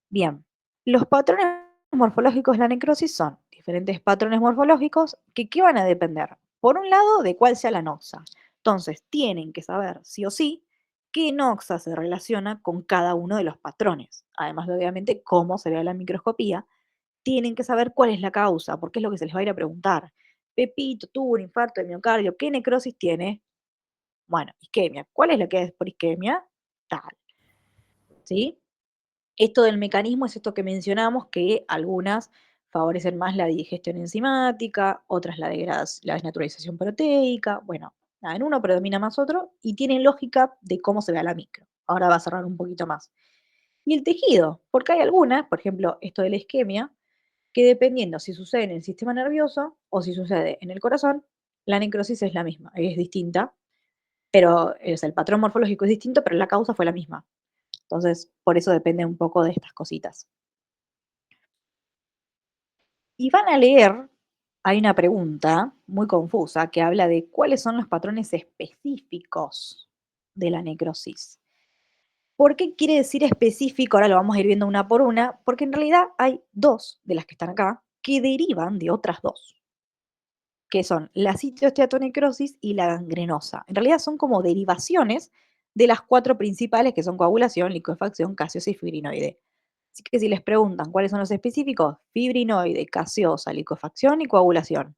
Bien, los patrones morfológicos de la necrosis son diferentes patrones morfológicos que ¿qué van a depender? Por un lado, de cuál sea la noxa. Entonces, tienen que saber sí o sí qué noxa se relaciona con cada uno de los patrones. Además de, obviamente, cómo se ve a la microscopía, tienen que saber cuál es la causa, porque es lo que se les va a ir a preguntar. Pepito, tuvo un infarto de miocardio, ¿qué necrosis tiene? Bueno, isquemia. ¿Cuál es la que es por isquemia? Tal, ¿sí? Esto del mecanismo es esto que mencionamos, que algunas favorecen más la digestión enzimática, otras la desnaturalización proteica, bueno, en uno predomina más otro y tiene lógica de cómo se ve a la micro. Ahora va a cerrar un poquito más. Y el tejido, porque hay algunas, por ejemplo, esto de la isquemia, que dependiendo si sucede en el sistema nervioso o si sucede en el corazón, la necrosis es la misma, es distinta, pero el patrón morfológico es distinto, pero la causa fue la misma. Entonces, por eso depende un poco de estas cositas. Y van a leer, hay una pregunta muy confusa que habla de cuáles son los patrones específicos de la necrosis. ¿Por qué quiere decir específico? Ahora lo vamos a ir viendo una por una, porque en realidad hay dos de las que están acá que derivan de otras dos, que son la citoesteatonecrosis y la gangrenosa. En realidad son como derivaciones de las cuatro principales que son coagulación, liquefacción, gaseosa y fibrinoide. Así que si les preguntan cuáles son los específicos, fibrinoide, gaseosa, liquefacción y coagulación.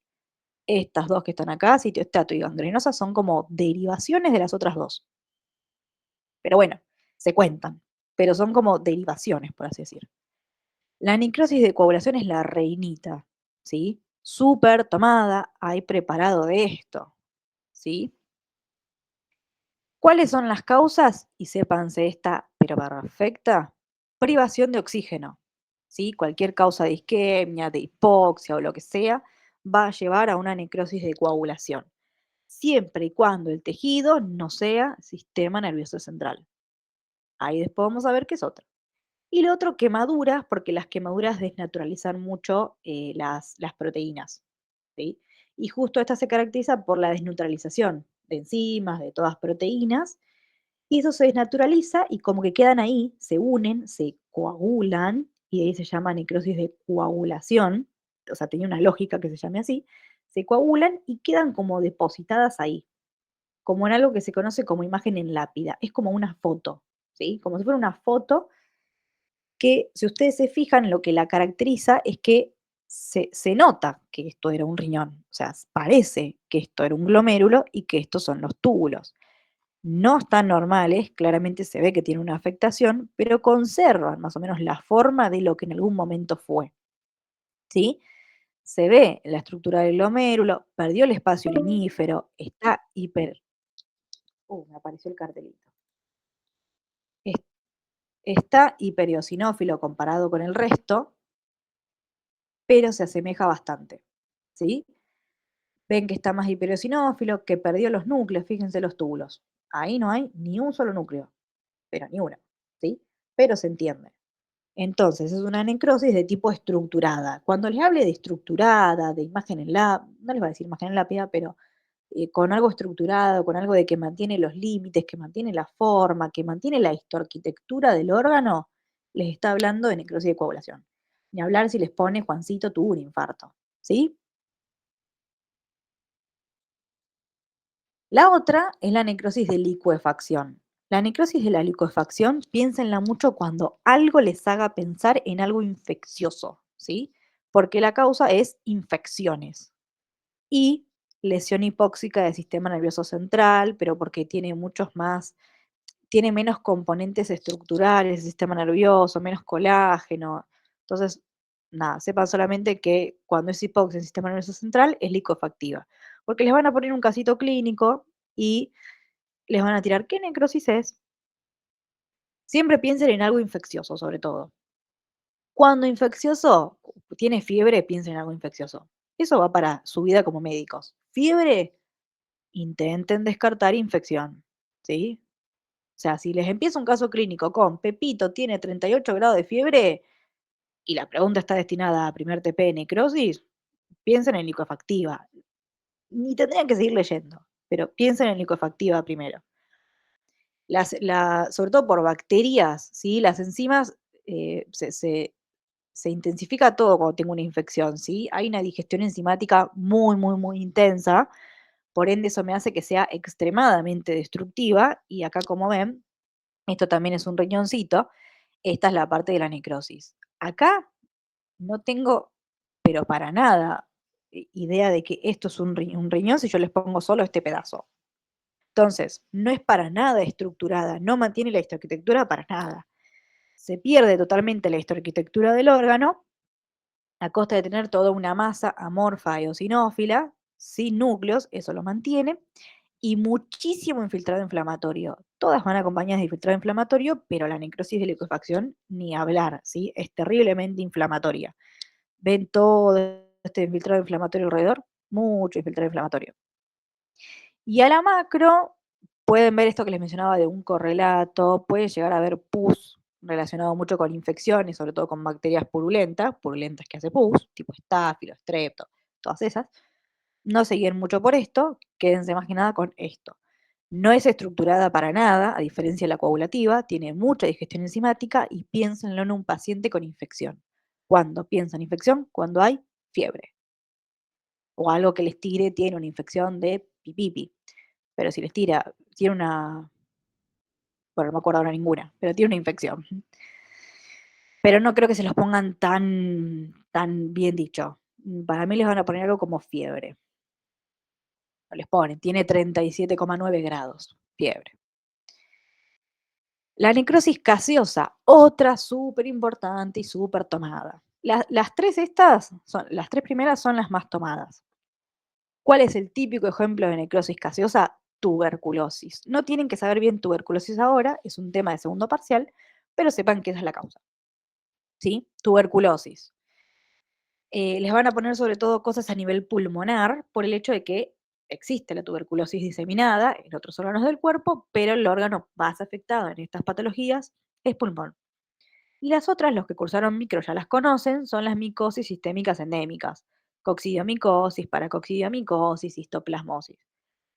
Estas dos que están acá, citoestato y gangrenosa, son como derivaciones de las otras dos. Pero bueno, se cuentan, pero son como derivaciones, por así decir. La necrosis de coagulación es la reinita, ¿sí? Súper tomada, hay preparado de esto, ¿sí? ¿Cuáles son las causas? Y sépanse esta, pero perfecta. Privación de oxígeno, ¿sí? Cualquier causa de isquemia, de hipoxia o lo que sea, va a llevar a una necrosis de coagulación, siempre y cuando el tejido no sea sistema nervioso central. Ahí después vamos a ver qué es otra. Y lo otro, quemaduras, porque las quemaduras desnaturalizan mucho las proteínas, ¿sí? Y justo esta se caracteriza por la desnaturalización de enzimas, de todas proteínas, y eso se desnaturaliza y como que quedan ahí, se unen, se coagulan, y de ahí se llama necrosis de coagulación, o sea, tenía una lógica que se llame así, se coagulan y quedan como depositadas ahí, como en algo que se conoce como imagen en lápida, es como una foto, ¿sí? Como si fuera una foto que, si ustedes se fijan, lo que la caracteriza es que se nota que esto era un riñón, o sea, parece que esto era un glomérulo y que estos son los túbulos. No están normales, claramente se ve que tiene una afectación, pero conservan más o menos la forma de lo que en algún momento fue, ¿sí? Se ve la estructura del glomérulo, perdió el espacio urinífero, está hiper... me apareció el cartelito. Es- Está hiperiosinófilo comparado con el resto, pero se asemeja bastante, ¿sí? Ven que está más hiperiosinófilo, que perdió los núcleos, fíjense los túbulos. Ahí no hay ni un solo núcleo, pero ni uno, ¿sí? Pero se entiende. Entonces, es una necrosis de tipo estructurada. Cuando les hable de estructurada, de imagen en la, no les va a decir imagen en lápida, pero con algo estructurado, con algo de que mantiene los límites, que mantiene la forma, que mantiene la histoarquitectura del órgano, les está hablando de necrosis de coagulación. Ni hablar si les pone Juancito tuvo un infarto, ¿sí? La otra es la necrosis de licuefacción. La necrosis de la licuefacción, piénsenla mucho cuando algo les haga pensar en algo infeccioso, ¿sí? Porque la causa es infecciones y lesión hipóxica del sistema nervioso central, pero porque tiene muchos más, tiene menos componentes estructurales, el sistema nervioso, menos colágeno. Entonces, nada, sepan solamente que cuando es hipoxia en el sistema nervioso central es licuefactiva, porque les van a poner un casito clínico y les van a tirar qué necrosis es. Siempre piensen en algo infeccioso, sobre todo. Cuando infeccioso tiene fiebre, piensen en algo infeccioso. Eso va para su vida como médicos. Fiebre, intenten descartar infección, ¿sí? O sea, si les empieza un caso clínico con Pepito tiene 38 grados de fiebre y la pregunta está destinada a primer TP necrosis, piensen en licuefactiva. Ni tendrían que seguir leyendo, pero piensen en licuefactiva primero. Sobre todo por bacterias, ¿sí? Las enzimas se intensifica todo cuando tengo una infección, ¿sí? Hay una digestión enzimática muy, muy, muy intensa, por ende eso me hace que sea extremadamente destructiva y acá como ven, esto también es un riñoncito, esta es la parte de la necrosis. Acá no tengo, pero para nada, idea de que esto es un riñón si yo les pongo solo este pedazo. Entonces, no es para nada estructurada, no mantiene la histoarquitectura para nada. Se pierde totalmente la histoarquitectura del órgano a costa de tener toda una masa amorfa eosinófila, sin núcleos, eso lo mantiene, y muchísimo infiltrado inflamatorio. Todas van acompañadas de infiltrado inflamatorio, pero la necrosis de liquefacción ni hablar, ¿sí? Es terriblemente inflamatoria. ¿Ven todo este infiltrado inflamatorio alrededor? Mucho infiltrado inflamatorio. Y a la macro, pueden ver esto que les mencionaba de un correlato, puede llegar a haber pus relacionado mucho con infecciones, sobre todo con bacterias purulentas que hace pus, tipo estáfilo, strepto, todas esas. No se guíen mucho por esto, quédense más que nada con esto. No es estructurada para nada, a diferencia de la coagulativa, tiene mucha digestión enzimática y piénsenlo en un paciente con infección. ¿Cuándo piensan infección? Cuando hay fiebre. O algo que les tire tiene una infección de pipipi. Pero si les tira, tiene una, bueno, no me acuerdo ahora ninguna, pero tiene una infección. Pero no creo que se los pongan tan bien dicho. Para mí les van a poner algo como fiebre. No les ponen, tiene 37,9 grados, fiebre. La necrosis gaseosa, otra súper importante y súper tomada. Las tres estas, las tres primeras son las más tomadas. ¿Cuál es el típico ejemplo de necrosis gaseosa? Tuberculosis. No tienen que saber bien tuberculosis ahora, es un tema de segundo parcial, pero sepan que esa es la causa. ¿Sí? Tuberculosis. Les van a poner sobre todo cosas a nivel pulmonar por el hecho de que existe la tuberculosis diseminada en otros órganos del cuerpo, pero el órgano más afectado en estas patologías es pulmón. Y las otras, los que cursaron micro ya las conocen, son las micosis sistémicas endémicas, coccidiomicosis, paracoccidiomicosis, histoplasmosis,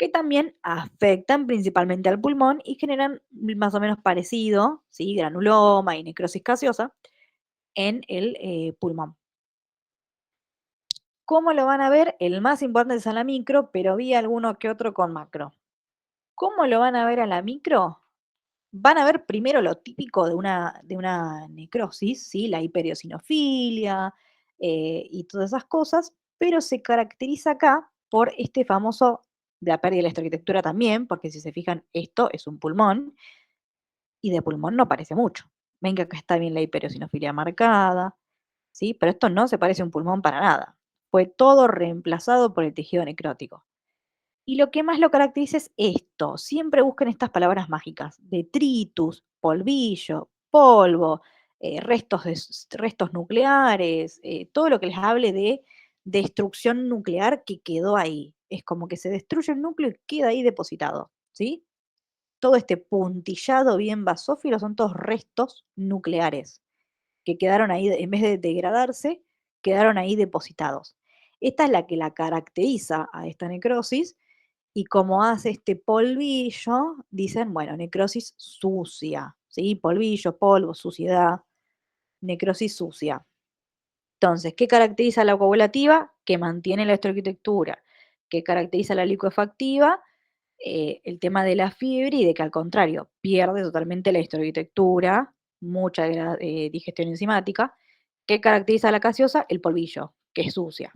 que también afectan principalmente al pulmón y generan más o menos parecido, ¿sí? Granuloma y necrosis gaseosa en el pulmón. ¿Cómo lo van a ver? El más importante es a la micro, pero vi alguno que otro con macro. ¿Cómo lo van a ver a la micro? Van a ver primero lo típico de una necrosis, ¿sí? La hiperosinofilia y todas esas cosas, pero se caracteriza acá por este famoso, de la pérdida de la electroarquitectura también, porque si se fijan, esto es un pulmón, y de pulmón no parece mucho. Ven que acá está bien la hiperosinofilia marcada, ¿sí? Pero esto no se parece a un pulmón para nada. Fue todo reemplazado por el tejido necrótico. Y lo que más lo caracteriza es esto. Siempre busquen estas palabras mágicas: detritus, polvillo, polvo, restos nucleares, todo lo que les hable de destrucción nuclear que quedó ahí. Es como que se destruye el núcleo y queda ahí depositado, ¿sí? Todo este puntillado bien basófilo son todos restos nucleares que quedaron ahí, en vez de degradarse, quedaron ahí depositados. Esta es la que la caracteriza a esta necrosis, y como hace este polvillo, dicen, bueno, necrosis sucia, ¿sí? Polvillo, polvo, suciedad, necrosis sucia. Entonces, ¿qué caracteriza la coagulativa? Que mantiene la electroarquitectura. ¿Qué caracteriza la licuefactiva? El tema de la fiebre y de que al contrario, pierde totalmente la electroarquitectura, mucha digestión enzimática. ¿Qué caracteriza a la gaseosa? El polvillo, que es sucia.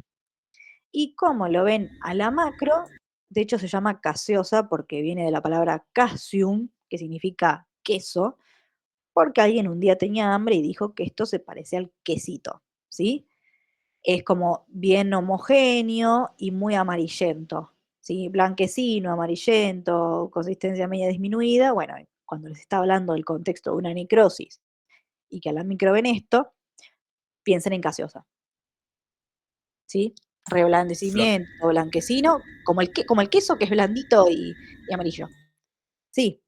Y como lo ven a la macro, de hecho se llama gaseosa porque viene de la palabra casium, que significa queso, porque alguien un día tenía hambre y dijo que esto se parece al quesito, ¿sí? Es como bien homogéneo y muy amarillento, ¿sí? Blanquecino, amarillento, consistencia media disminuida. Bueno, cuando les está hablando del contexto de una necrosis y que a la micro ven esto, piensen en gaseosa, ¿sí? Fla- Reblandecimiento, blanquecino, como el queso que es blandito y amarillo. Sí,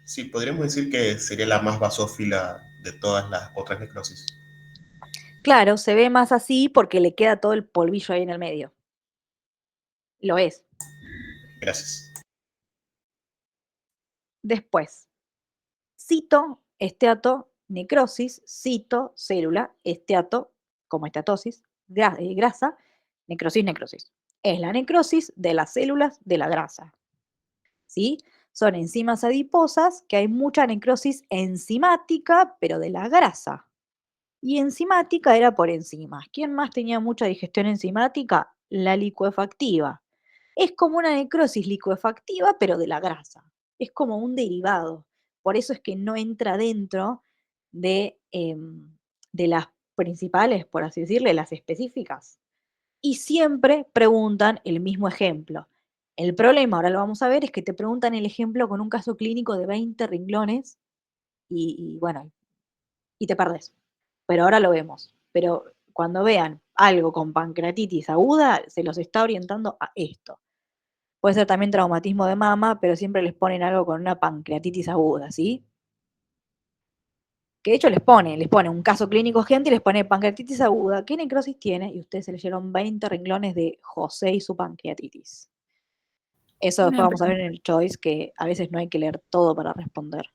Sí, podríamos decir que sería la más basófila de todas las otras necrosis. claro, se ve más así porque le queda todo el polvillo ahí en el medio. Lo es. Gracias. Después, cito, esteato, necrosis, cito, célula, esteato, como esteatosis, grasa, necrosis, necrosis. Es la necrosis de las células de la grasa, ¿sí? Son enzimas adiposas, que hay mucha necrosis enzimática, pero de la grasa. Y enzimática era por enzimas. ¿Quién más tenía mucha digestión enzimática? La licuefactiva. Es como una necrosis licuefactiva, pero de la grasa. Es como un derivado. Por eso es que no entra dentro de las principales, por así decirle, las específicas. Y siempre preguntan el mismo ejemplo. El problema, ahora lo vamos a ver, es que te preguntan el ejemplo con un caso clínico de 20 renglones y bueno, y te perdés. Pero ahora lo vemos. Pero cuando vean algo con pancreatitis aguda, se los está orientando a esto. Puede ser también traumatismo de mama, pero siempre les ponen algo con una pancreatitis aguda, ¿sí? Que de hecho les pone un caso clínico gente y les pone pancreatitis aguda. ¿Qué necrosis tiene? Y ustedes se leyeron 20 renglones de José y su pancreatitis. Eso después Una, vamos a ver pre- en el choice, que a veces no hay que leer todo para responder.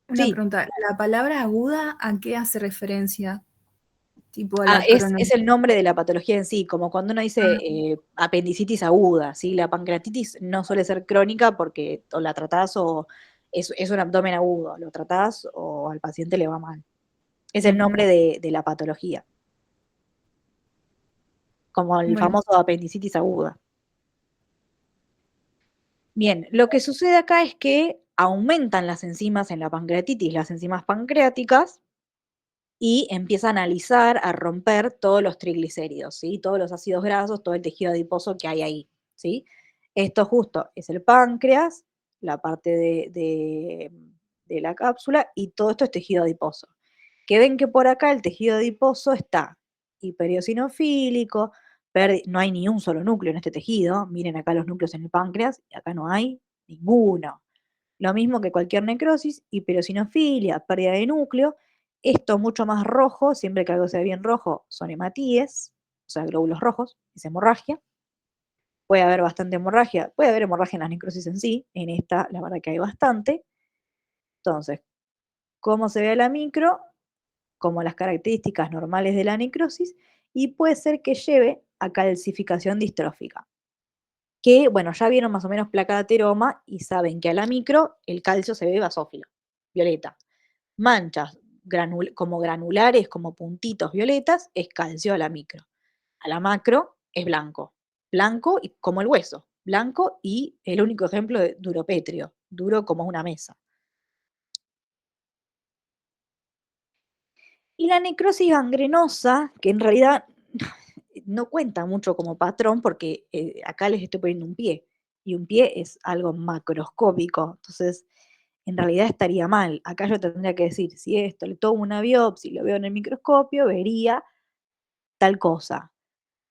una Sí, pregunta. ¿La palabra aguda a qué hace referencia? Tipo a ah, la es el nombre de la patología en sí, como cuando uno dice Ah, apendicitis aguda, ¿sí? La pancreatitis no suele ser crónica porque o la tratás o es un abdomen agudo, lo tratás o al paciente le va mal. Es el nombre de la patología, como el bueno, famoso apendicitis aguda. Bien, lo que sucede acá es que aumentan las enzimas en la pancreatitis, las enzimas pancreáticas, y empieza a analizar, a romper todos los triglicéridos, ¿sí? Todos los ácidos grasos, todo el tejido adiposo que hay ahí, ¿sí? Esto justo es el páncreas, la parte de la cápsula, y todo esto es tejido adiposo. Que ven que por acá el tejido adiposo está hiperiosinofílico, no hay ni un solo núcleo en este tejido, miren acá los núcleos en el páncreas, y acá no hay ninguno. Lo mismo que cualquier necrosis, hiperosinofilia, pérdida de núcleo. Esto mucho más rojo, siempre que algo sea bien rojo, son hematíes, o sea, glóbulos rojos, es hemorragia. puede haber bastante hemorragia, puede haber hemorragia en las necrosis en sí, en esta la verdad que hay bastante. Entonces, ¿cómo se ve a la micro? Como las características normales de la necrosis, y puede ser que lleve a calcificación distrófica. Que, bueno, ya vieron más o menos placa de ateroma y saben que a la micro el calcio se ve basófilo, violeta. Manchas como granulares, como puntitos violetas, es calcio a la micro. A la macro es blanco. Blanco y, como el hueso, blanco y el único ejemplo de duropétreo, duro como una mesa. Y la necrosis gangrenosa, que en realidad no cuenta mucho como patrón porque acá les estoy poniendo un pie y un pie es algo macroscópico, entonces en realidad estaría mal. Acá yo tendría que decir, si esto le tomo una biopsia y lo veo en el microscopio, vería tal cosa.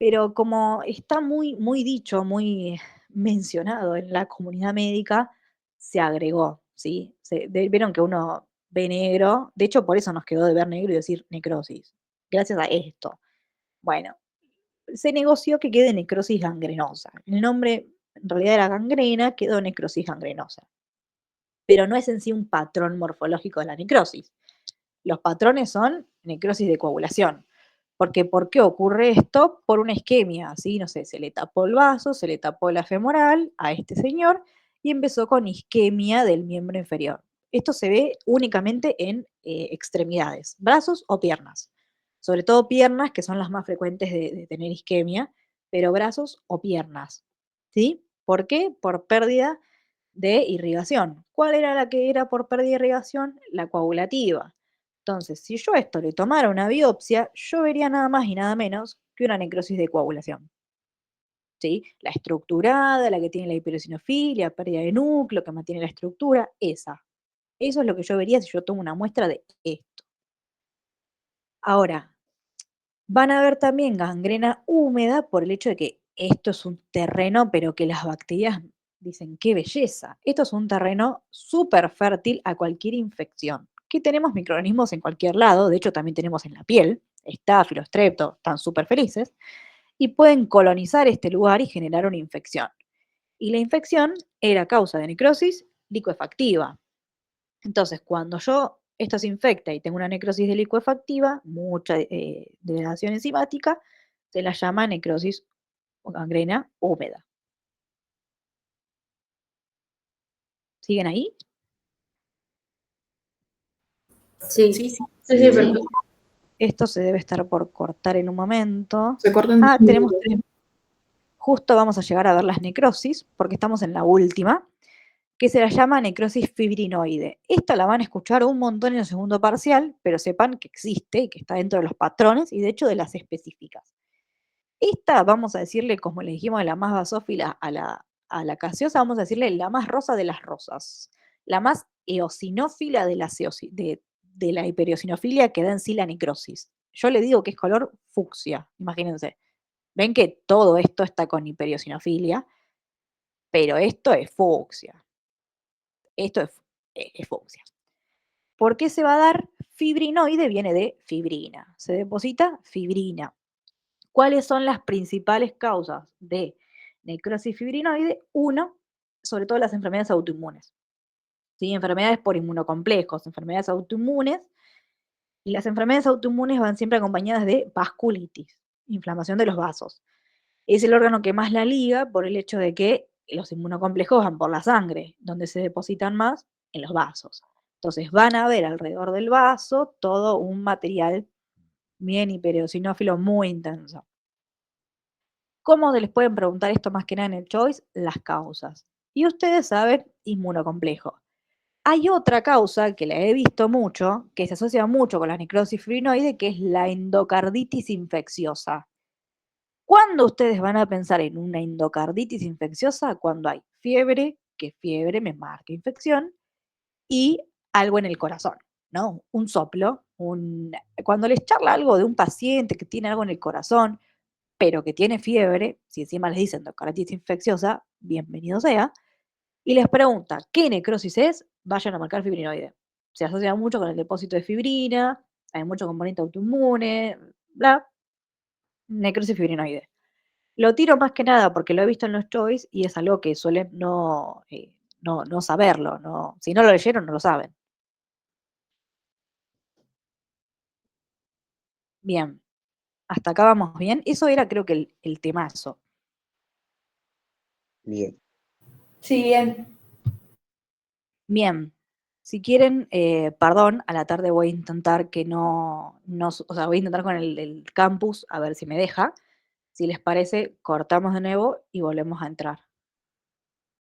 Pero como está muy, muy dicho, muy mencionado en la comunidad médica, se agregó, ¿sí? Vieron que uno ve negro, de hecho por eso nos quedó de ver negro y decir necrosis, gracias a esto. Bueno, se negoció que quede necrosis gangrenosa. El nombre en realidad era gangrena, quedó necrosis gangrenosa. Pero no es en sí un patrón morfológico de la necrosis. Los patrones son necrosis de coagulación. Porque, ¿por qué ocurre esto? Por una isquemia, ¿sí? No sé, se le tapó el vaso, se le tapó la femoral a este señor y empezó con isquemia del miembro inferior. Esto se ve únicamente en extremidades, brazos o piernas. Sobre todo piernas, que son las más frecuentes de tener isquemia, pero brazos o piernas, ¿sí? ¿Por qué? Por pérdida de irrigación. ¿Cuál era la que era por pérdida de irrigación? La coagulativa. Entonces, si yo a esto le tomara una biopsia, yo vería nada más y nada menos que una necrosis de coagulación. ¿Sí? La estructurada, la que tiene la hiperosinofilia, pérdida de núcleo, que mantiene la estructura, esa. Eso es lo que yo vería si yo tomo una muestra de esto. Ahora, van a ver también gangrena húmeda por el hecho de que esto es un terreno, pero que las bacterias dicen, qué belleza. Esto es un terreno súper fértil a cualquier infección. Que tenemos microorganismos en cualquier lado, de hecho también tenemos en la piel, estáfilos, strepto, están súper felices, y pueden colonizar este lugar y generar una infección. Y la infección era causa de necrosis licuefactiva. Entonces, cuando esto se infecta y tengo una necrosis de licuefactiva, mucha degradación enzimática, se la llama necrosis o gangrena húmeda. ¿Siguen ahí? Sí, Sí, sí, sí. sí, Sí. perfecto. Esto se debe estar por cortar en un momento. Se cortan Tenemos justo vamos a llegar a ver las necrosis, porque estamos en la última, que se la llama necrosis fibrinoide. Esta la van a escuchar un montón en el segundo parcial, pero sepan que existe y que está dentro de los patrones y de hecho de las específicas. Esta, vamos a decirle, como le dijimos, la más basófila a la gaseosa, vamos a decirle la más rosa de las rosas, la más eosinófila de la hipereosinofilia que da en sí la necrosis. Yo le digo que es color fucsia, imagínense. Ven que todo esto está con hipereosinofilia, pero esto es fucsia. Esto es fucsia. ¿Por qué se va a dar? Fibrinoide viene de fibrina. Se deposita fibrina. ¿Cuáles son las principales causas de necrosis fibrinoide? Uno, sobre todo las enfermedades autoinmunes. ¿Sí? Enfermedades por inmunocomplejos, enfermedades autoinmunes. Y las enfermedades autoinmunes van siempre acompañadas de vasculitis, inflamación de los vasos. Es el órgano que más la liga por el hecho de que los inmunocomplejos van por la sangre, donde se depositan más en los vasos. Entonces van a ver alrededor del vaso todo un material bien hipereosinófilo muy intenso. ¿Cómo se les pueden preguntar esto más que nada en el choice? Las causas. Y ustedes saben, inmunocomplejo. Hay otra causa que la he visto mucho, que se asocia mucho con la necrosis fibrinoide, que es la endocarditis infecciosa. ¿Cuándo ustedes van a pensar en una endocarditis infecciosa? Cuando hay fiebre, que fiebre me marca infección, y algo en el corazón, ¿no? Un soplo, cuando les charla algo de un paciente que tiene algo en el corazón, pero que tiene fiebre, si encima les dicen endocarditis infecciosa, bienvenido sea, y les pregunta qué necrosis es, vayan a marcar fibrinoide. Se asocia mucho con el depósito de fibrina, hay mucho componente autoinmune, bla, necrosis fibrinoide. Lo tiro más que nada porque lo he visto en los choice y es algo que suelen no saberlo. No, si no lo leyeron, no lo saben. Bien, hasta acá vamos bien. Eso era creo que el temazo. Bien. Sí, bien. Bien, si quieren, perdón, a la tarde voy a intentar que o sea, voy a intentar con el campus a ver si me deja. Si les parece, cortamos de nuevo y volvemos a entrar.